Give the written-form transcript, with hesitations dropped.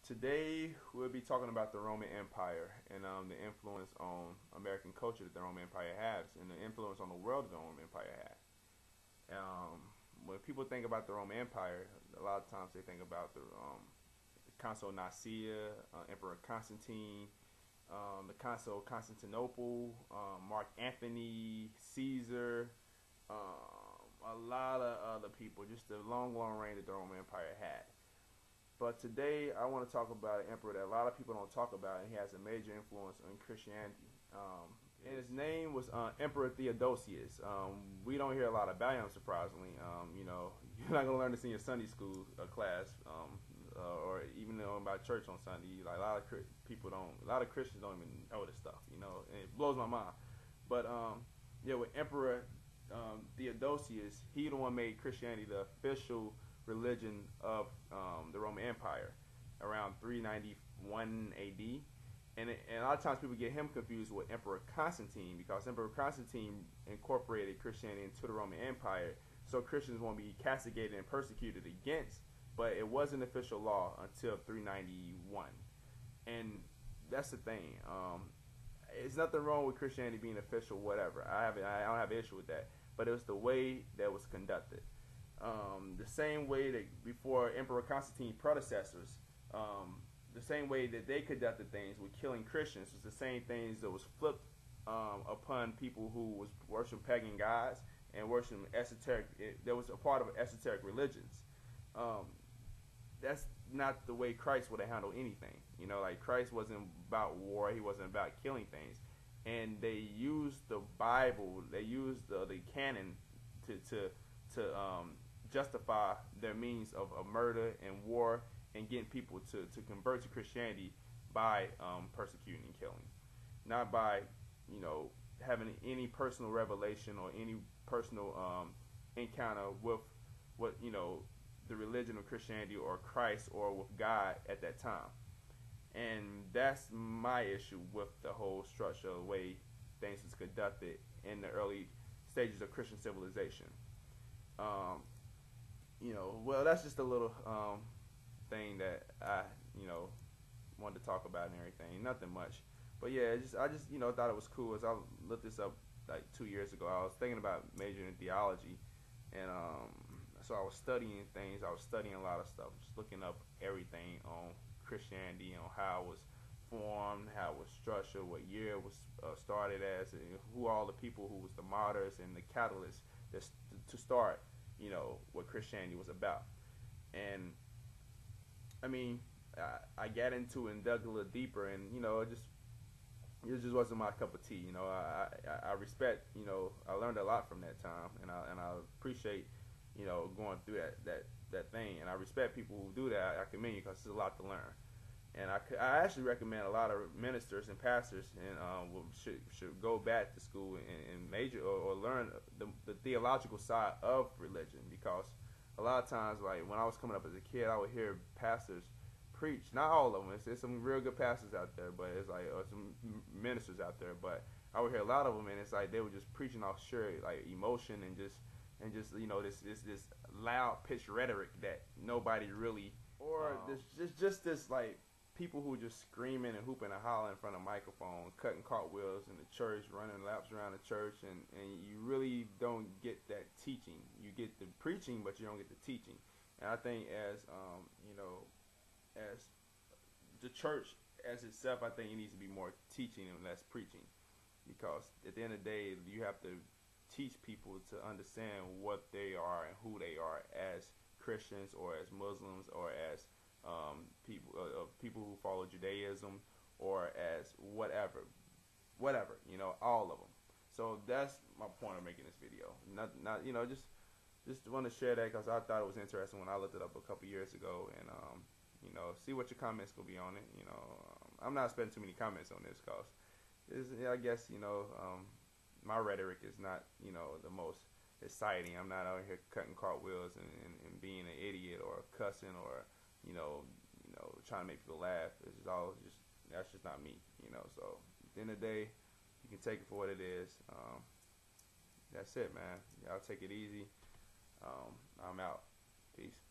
Today we'll be talking about the Roman Empire and the influence on American culture that the Roman Empire has, and the influence on the world that the Roman Empire had. When people think about the Roman Empire, a lot of times they think about the Council of Nicaea, Emperor Constantine, the Council of Constantinople, Mark Antony, Caesar, a lot of other people. Just the long, long reign that the Roman Empire had. But today I want to talk about an emperor that a lot of people don't talk about, and he has a major influence on Christianity. And his name was Emperor Theodosius. We don't hear a lot about him, surprisingly. You're not gonna learn this in your Sunday school class, or even know about church on Sunday. Like a lot of people don't, a lot of Christians don't even know this stuff. And it blows my mind. But with Emperor Theodosius, he the one made Christianity the official religion of the Roman Empire around 391 AD. And a lot of times people get him confused with Emperor Constantine, because Emperor Constantine incorporated Christianity into the Roman Empire, so Christians won't be castigated and persecuted against, but it wasn't official law until 391. And that's the thing. It's nothing wrong with Christianity being official, whatever. I don't have an issue with that. But it was the way that was conducted. The same way that before Emperor Constantine's predecessors, the same way that they conducted things with killing Christians was the same things that was flipped upon people who was worshiping pagan gods and worshiping esoteric. That was a part of esoteric religions. That's not the way Christ would have handled anything. Like Christ wasn't about war. He wasn't about killing things. And they used the Bible. They used the canon to justify their means of murder and war and getting people to convert to Christianity by persecuting and killing, not by having any personal revelation or any personal encounter with what the religion of Christianity or Christ or with God at that time. And that's my issue with the whole structure, the way things was conducted in the early stages of Christian civilization. Well, that's just a little thing that I, wanted to talk about and everything. Nothing much, but yeah, I just thought it was cool. As I looked this up like 2 years ago, I was thinking about majoring in theology, and so I was studying things. I was studying a lot of stuff, just looking up everything on Christianity, on how it was formed, how it was structured, what year it was started as, and who all the people who was the martyrs and the catalysts to start what Christianity was about. And I mean, I got into it and dug a little deeper, and it just wasn't my cup of tea. I respect, I learned a lot from that time, and I appreciate going through that thing, and I respect people who do that. I commend you, because there's a lot to learn. And I actually recommend a lot of ministers and pastors and should go back to school and major or learn the theological side of religion, because a lot of times, like when I was coming up as a kid, I would hear pastors preach. Not all of them. There's some real good pastors out there, but it's like some ministers out there. But I would hear a lot of them, and it's like they were just preaching off sheer like emotion and just this loud pitched rhetoric that nobody really, or this like people who just screaming and hooping and hollering in front of a microphone, cutting cartwheels in the church, running laps around the church, and you really don't get that teaching. You get the preaching, but you don't get the teaching. And I think as the church as itself, I think it needs to be more teaching and less preaching, because at the end of the day, you have to teach people to understand what they are and who they are as Christians or as Muslims or as people who follow Judaism or as whatever, all of them. So that's my point of making this video. Just want to share that, because I thought it was interesting when I looked it up a couple years ago, and see what your comments will be on it. I'm not spending too many comments on this, because I guess my rhetoric is not the most exciting. I'm not out here cutting cartwheels and being an idiot or cussing or trying to make people laugh. That's just not me. So at the end of the day, you can take it for what it is. That's it, man. Y'all take it easy. I'm out. Peace.